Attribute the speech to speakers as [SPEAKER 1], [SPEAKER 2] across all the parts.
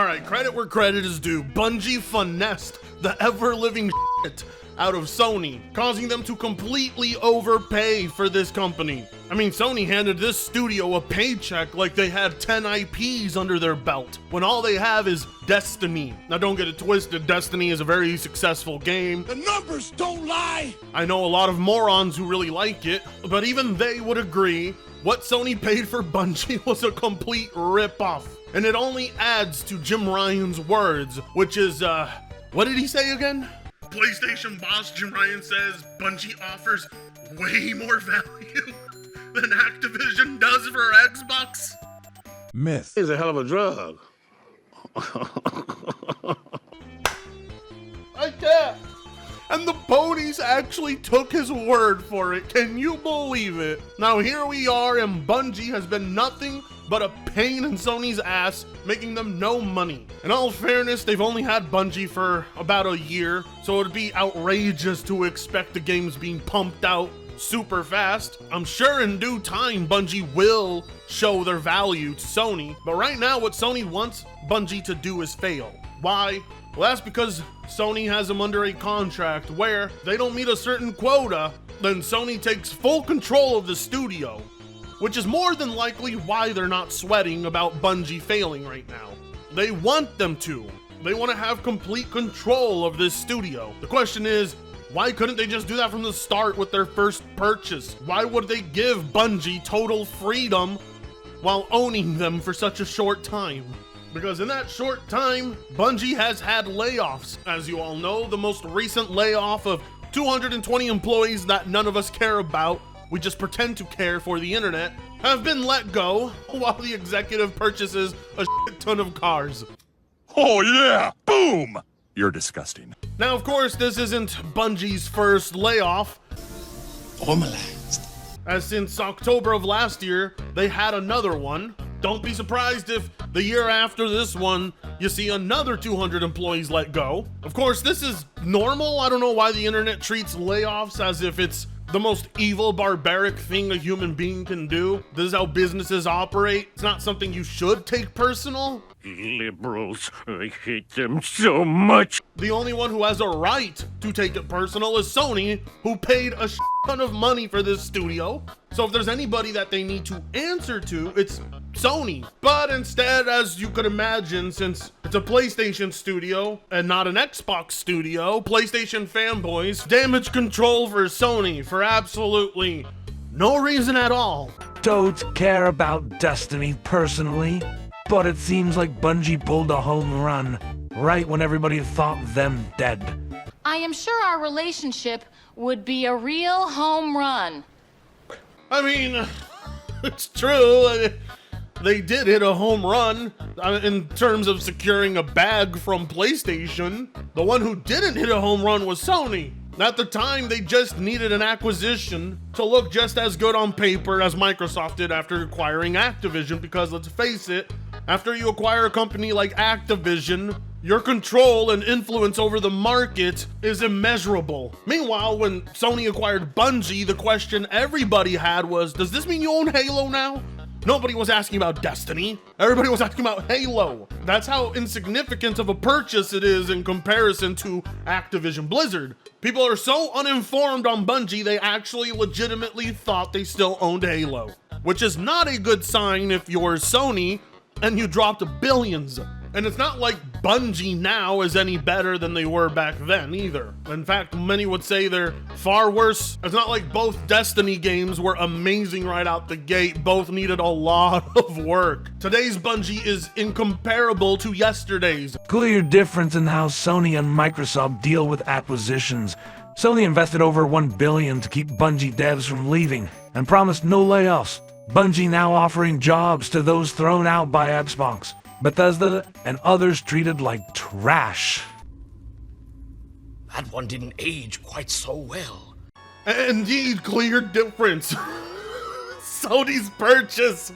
[SPEAKER 1] Alright, credit where credit is due. Bungie finessed the ever-living shit out of Sony, causing them to completely overpay for this company. I mean, Sony handed this studio a paycheck like they had 10 IPs under their belt, when all they have is Destiny. Now don't get it twisted, Destiny is a very successful game.
[SPEAKER 2] The numbers don't lie!
[SPEAKER 1] I know a lot of morons who really like it, but even they would agree what Sony paid for Bungie was a complete rip-off. And it only adds to Jim Ryan's words, which is, what did he say again? PlayStation boss Jim Ryan says Bungie offers way more value than Activision does for Xbox.
[SPEAKER 2] Myth is a hell of a drug.
[SPEAKER 1] I can't. And the ponies actually took his word for it. Can you believe it? Now here we are, and Bungie has been nothing but a pain in Sony's ass, making them no money. In all fairness, they've only had Bungie for about a year, so it'd be outrageous to expect the games being pumped out super fast. I'm sure in due time, Bungie will show their value to Sony, but right now what Sony wants Bungie to do is fail. Why? Well, that's because Sony has them under a contract where they don't meet a certain quota, then Sony takes full control of the studio, which is more than likely why they're not sweating about Bungie failing right now. They want them to. They want to have complete control of this studio. The question is, why couldn't they just do that from the start with their first purchase? Why would they give Bungie total freedom while owning them for such a short time? Because in that short time, Bungie has had layoffs. As you all know, the most recent layoff of 220 employees that none of us care about, we just pretend to care for the internet, have been let go while the executive purchases a shit ton of cars.
[SPEAKER 2] Oh yeah! Boom! You're disgusting.
[SPEAKER 1] Now, of course, this isn't Bungie's first layoff,
[SPEAKER 2] Formalized.
[SPEAKER 1] as since October of last year, they had another one. Don't be surprised if the year after this one, you see another 200 employees let go. Of course, this is normal. I don't know why the internet treats layoffs as if it's the most evil, barbaric thing a human being can do. This is how businesses operate. It's not something you should take personal.
[SPEAKER 3] Liberals, I hate them so much.
[SPEAKER 1] The only one who has a right to take it personal is Sony, who paid a ton of money for this studio. So if there's anybody that they need to answer to, it's Sony. But instead, as you could imagine, since it's a PlayStation studio and not an Xbox studio, PlayStation fanboys damage control for Sony for absolutely no reason at all.
[SPEAKER 4] Don't care about Destiny personally, but it seems like Bungie pulled a home run right when everybody thought them dead.
[SPEAKER 5] I am sure our relationship would be a real home run.
[SPEAKER 1] I mean, it's true. They did hit a home run in terms of securing a bag from PlayStation. The one who didn't hit a home run was Sony. At the time, they just needed an acquisition to look just as good on paper as Microsoft did after acquiring Activision, because let's face it, after you acquire a company like Activision, your control and influence over the market is immeasurable. Meanwhile, when Sony acquired Bungie, the question everybody had was, does this mean you own Halo now? Nobody was asking about Destiny. Everybody was asking about Halo. That's how insignificant of a purchase it is in comparison to Activision Blizzard. People are so uninformed on Bungie, they actually legitimately thought they still owned Halo, which is not a good sign if you're Sony and you dropped billions. And it's not like Bungie now is any better than they were back then either. In fact, many would say they're far worse. It's not like both Destiny games were amazing right out the gate. Both needed a lot of work. Today's Bungie is incomparable to yesterday's.
[SPEAKER 4] Clear difference in how Sony and Microsoft deal with acquisitions. Sony invested over $1 billion to keep Bungie devs from leaving and promised no layoffs. Bungie now offering jobs to those thrown out by Xbox, Bethesda, and others treated like trash.
[SPEAKER 6] That one didn't age quite so well.
[SPEAKER 1] Indeed, clear difference. Sony's purchase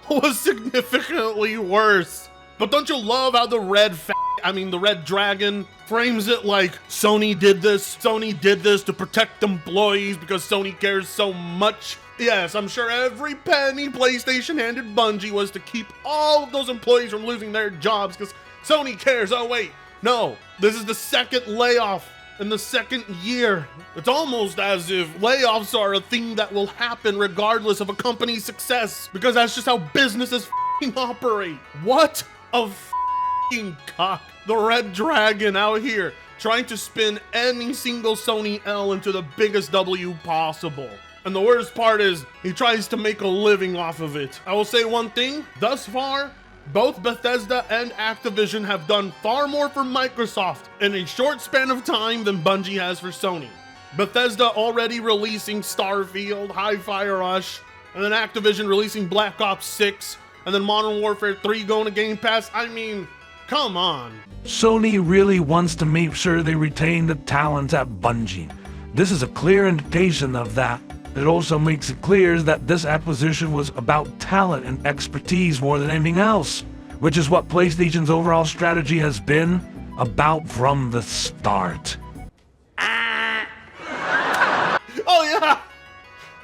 [SPEAKER 1] was significantly worse. But don't you love how the the Red Dragon frames it like Sony did this to protect employees because Sony cares so much? Yes, I'm sure every penny PlayStation handed Bungie was to keep all of those employees from losing their jobs, because Sony cares. Oh wait, no, this is the second layoff in the second year. It's almost as if layoffs are a thing that will happen regardless of a company's success, because that's just how businesses operate. What a cock. The Red Dragon out here trying to spin any single Sony L into the biggest W possible. And the worst part is, he tries to make a living off of it. I will say one thing, thus far, both Bethesda and Activision have done far more for Microsoft in a short span of time than Bungie has for Sony. Bethesda already releasing Starfield, Hi-Fi Rush, and then Activision releasing Black Ops 6, and then Modern Warfare 3 going to Game Pass. I mean, come on.
[SPEAKER 4] Sony really wants to make sure they retain the talent at Bungie. This is a clear indication of that. It also makes it clear that this acquisition was about talent and expertise more than anything else, which is what PlayStation's overall strategy has been about from the start.
[SPEAKER 1] Oh yeah!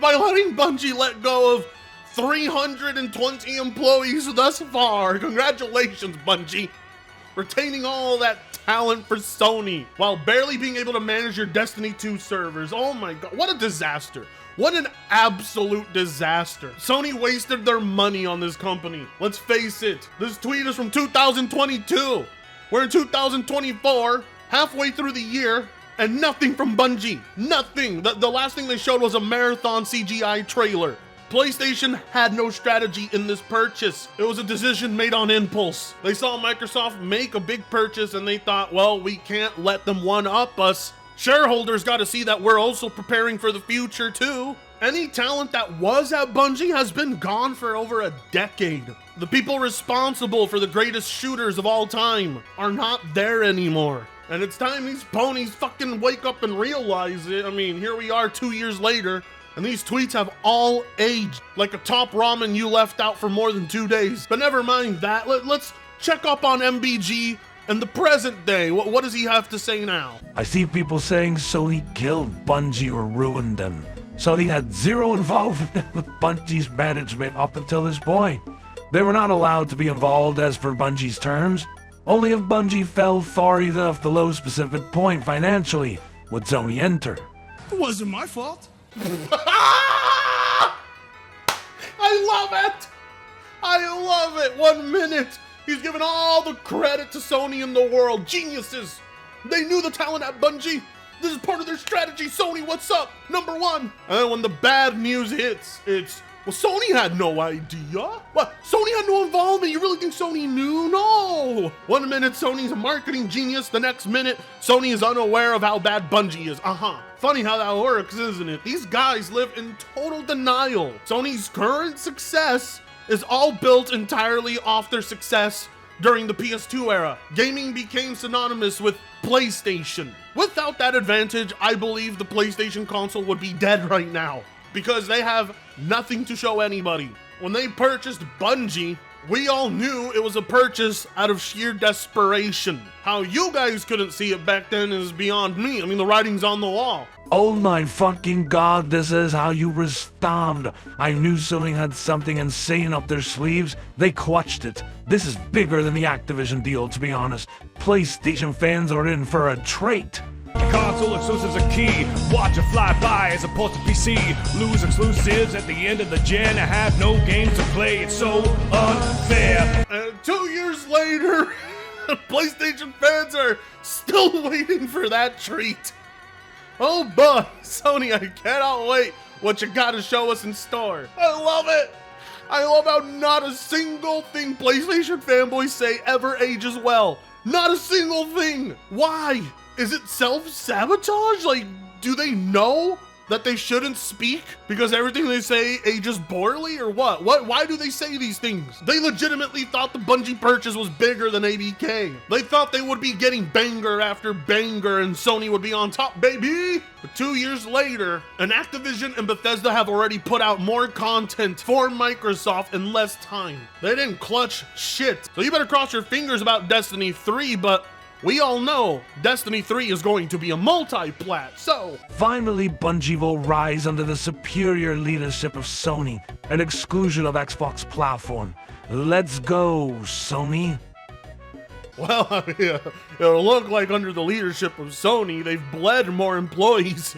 [SPEAKER 1] By letting Bungie let go of 320 employees thus far. Congratulations, Bungie. Retaining all that talent for Sony while barely being able to manage your Destiny 2 servers. Oh my god, what a disaster. What an absolute disaster. Sony wasted their money on this company. Let's face it, this tweet is from 2022. We're in 2024, halfway through the year, and nothing from Bungie. Nothing. The last thing they showed was a marathon CGI trailer. PlayStation had no strategy in this purchase. It was a decision made on impulse. They saw Microsoft make a big purchase and they thought, well, we can't let them one-up us. Shareholders got to see that we're also preparing for the future too. Any talent that was at Bungie has been gone for over a decade. The people responsible for the greatest shooters of all time are not there anymore. And it's time these ponies fucking wake up and realize it. I mean, here we are 2 years later, and these tweets have all aged like a top ramen you left out for more than 2 days. But never mind that, let's check up on MBG and the present day. What does he have to say now?
[SPEAKER 4] I see people saying Sony killed Bungie or ruined them. Sony had zero involvement with Bungie's management up until this point. They were not allowed to be involved as per Bungie's terms. Only if Bungie fell far enough below a specific point financially would Sony enter.
[SPEAKER 6] It wasn't my fault.
[SPEAKER 1] I love it! I love it! 1 minute! He's giving all the credit to Sony in the world. Geniuses! They knew the talent at Bungie. This is part of their strategy. Sony, what's up? Number one. And then when the bad news hits, it's, well, Sony had no idea. What? Sony had no involvement? You really think Sony knew? No. 1 minute, Sony's a marketing genius. The next minute, Sony is unaware of how bad Bungie is. Funny how that works, isn't it? These guys live in total denial. Sony's current success is all built entirely off their success during the PS2 era. Gaming became synonymous with PlayStation. Without that advantage, I believe the PlayStation console would be dead right now, because they have nothing to show anybody. When they purchased Bungie, we all knew it was a purchase out of sheer desperation. How you guys couldn't see it back then is beyond me. I mean, the writing's on the wall.
[SPEAKER 4] Oh my fucking god, this is how you respond. I knew Sony had something insane up their sleeves. They clutched it. This is bigger than the Activision deal, to be honest. PlayStation fans are in for a treat.
[SPEAKER 7] Console exclusives are key. Watch it fly by as opposed to PC. Lose exclusives at the end of the gen. I have no games to play. It's so unfair.
[SPEAKER 1] 2 years later, PlayStation fans are still waiting for that treat. Oh boy, Sony, I cannot wait what you gotta show us in store. I love it. I love how not a single thing PlayStation fanboys say ever ages well. Not a single thing. Why? Is it self-sabotage? Like, do they know that they shouldn't speak because everything they say ages poorly, or what? Why do they say these things? They legitimately thought the Bungie purchase was bigger than ABK. They thought they would be getting banger after banger and Sony would be on top, baby. But 2 years later, and Activision and Bethesda have already put out more content for Microsoft in less time. They didn't clutch shit. So you better cross your fingers about Destiny 3, but we all know Destiny 3 is going to be a multi-plat, so
[SPEAKER 4] finally Bungie will rise under the superior leadership of Sony, an exclusion of Xbox platform. Let's go, Sony.
[SPEAKER 1] Well, I mean, it'll look like under the leadership of Sony, they've bled more employees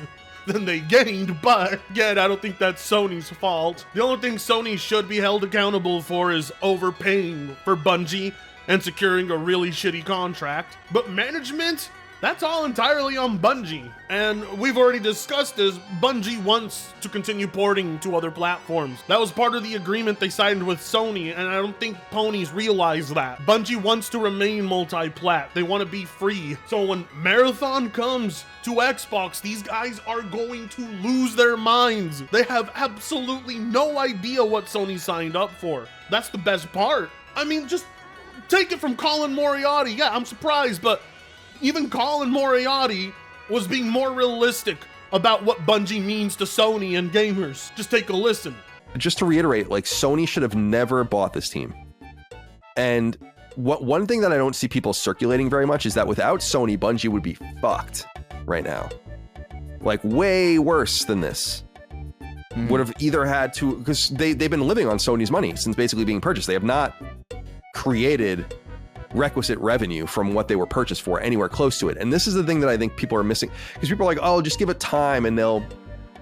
[SPEAKER 1] than they gained, but again, I don't think that's Sony's fault. The only thing Sony should be held accountable for is overpaying for Bungie and securing a really shitty contract. But management? That's all entirely on Bungie. And we've already discussed this, Bungie wants to continue porting to other platforms. That was part of the agreement they signed with Sony, and I don't think ponies realize that. Bungie wants to remain multi-plat. They want to be free. So when Marathon comes to Xbox, these guys are going to lose their minds. They have absolutely no idea what Sony signed up for. That's the best part. I mean, just take it from Colin Moriarty. Yeah, I'm surprised, but even Colin Moriarty was being more realistic about what Bungie means to Sony and gamers. Just take a listen.
[SPEAKER 8] Just to reiterate, like, Sony should have never bought this team. And one thing that I don't see people circulating very much is that without Sony, Bungie would be fucked right now. Like, way worse than this. Would have either had to, because they've been living on Sony's money since basically being purchased. They have not created requisite revenue from what they were purchased for anywhere close to it. And this is the thing that I think people are missing, because people are like, oh, just give it time and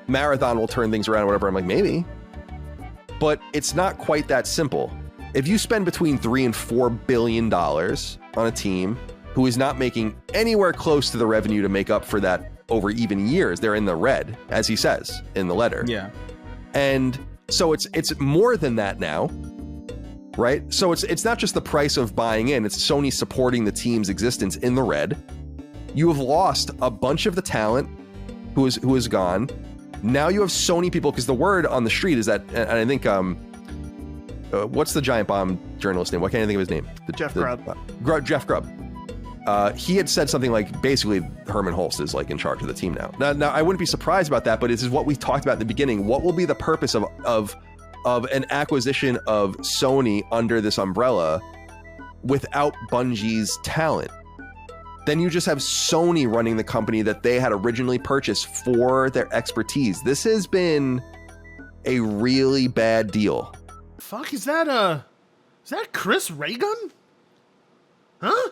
[SPEAKER 8] Marathon will turn things around or whatever. I'm like, maybe, but it's not quite that simple. If you spend between $3 and $4 billion on a team who is not making anywhere close to the revenue to make up for that over even years, they're in the red, as he says in the letter.
[SPEAKER 9] Yeah.
[SPEAKER 8] And so it's more than that now. Right? So it's not just the price of buying in, it's Sony supporting the team's existence in the red. You have lost a bunch of the talent who is gone. Now you have Sony people, because the word on the street is that, and I think, what's the Giant Bomb journalist name? Why can't I think of his name?
[SPEAKER 9] Jeff Grubb.
[SPEAKER 8] Jeff Grubb. He had said something like, basically, Herman Hulst is like in charge of the team now. Now I wouldn't be surprised about that, but this is what we talked about in the beginning. What will be the purpose of an acquisition of Sony under this umbrella without Bungie's talent? Then you just have Sony running the company that they had originally purchased for their expertise. This has been a really bad deal.
[SPEAKER 1] Fuck, is that Chris Raygun? Huh?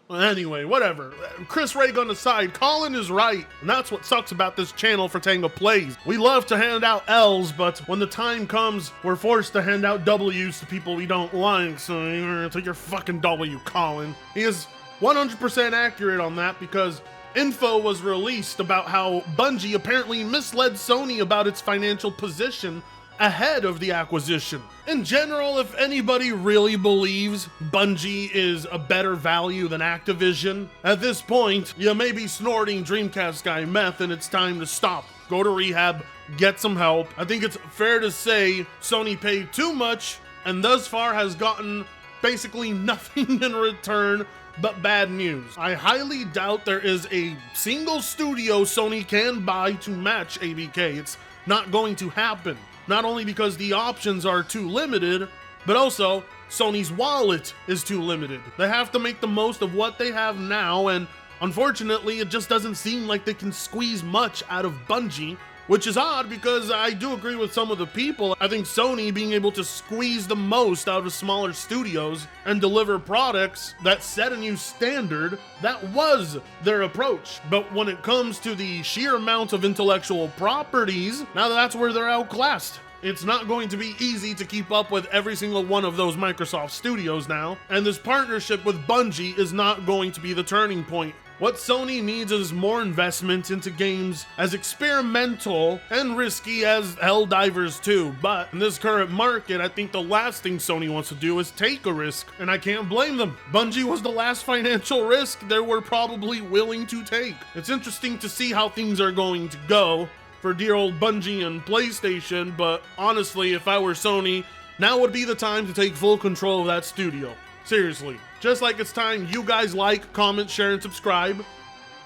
[SPEAKER 1] Well, anyway, whatever. Chris Raygun aside, Colin is right, and that's what sucks about this channel for Tango Plays. We love to hand out L's, but when the time comes, we're forced to hand out W's to people we don't like, so take your fucking W, Colin. He is 100% accurate on that, because info was released about how Bungie apparently misled Sony about its financial position ahead of the acquisition. In general, if anybody really believes Bungie is a better value than Activision, at this point, you may be snorting Dreamcast guy meth and it's time to stop. Go to rehab, get some help. I think it's fair to say Sony paid too much and thus far has gotten basically nothing in return but bad news. I highly doubt there is a single studio Sony can buy to match ABK. It's not going to happen. Not only because the options are too limited, but also Sony's wallet is too limited. They have to make the most of what they have now, and unfortunately, it just doesn't seem like they can squeeze much out of Bungie, which is odd because I do agree with some of the people. I think Sony being able to squeeze the most out of smaller studios and deliver products that set a new standard, that was their approach. But when it comes to the sheer amount of intellectual properties, now that's where they're outclassed. It's not going to be easy to keep up with every single one of those Microsoft studios now, and this partnership with Bungie is not going to be the turning point. What Sony needs is more investment into games as experimental and risky as Helldivers 2, but in this current market, I think the last thing Sony wants to do is take a risk, and I can't blame them. Bungie was the last financial risk they were probably willing to take. It's interesting to see how things are going to go for dear old Bungie and PlayStation, but honestly, if I were Sony, now would be the time to take full control of that studio. Seriously. Just like it's time you guys like, comment, share, and subscribe.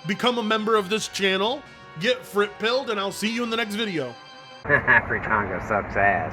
[SPEAKER 1] Become a member of this channel. Get frit-pilled, and I'll see you in the next video.
[SPEAKER 10] Fritango sucks ass.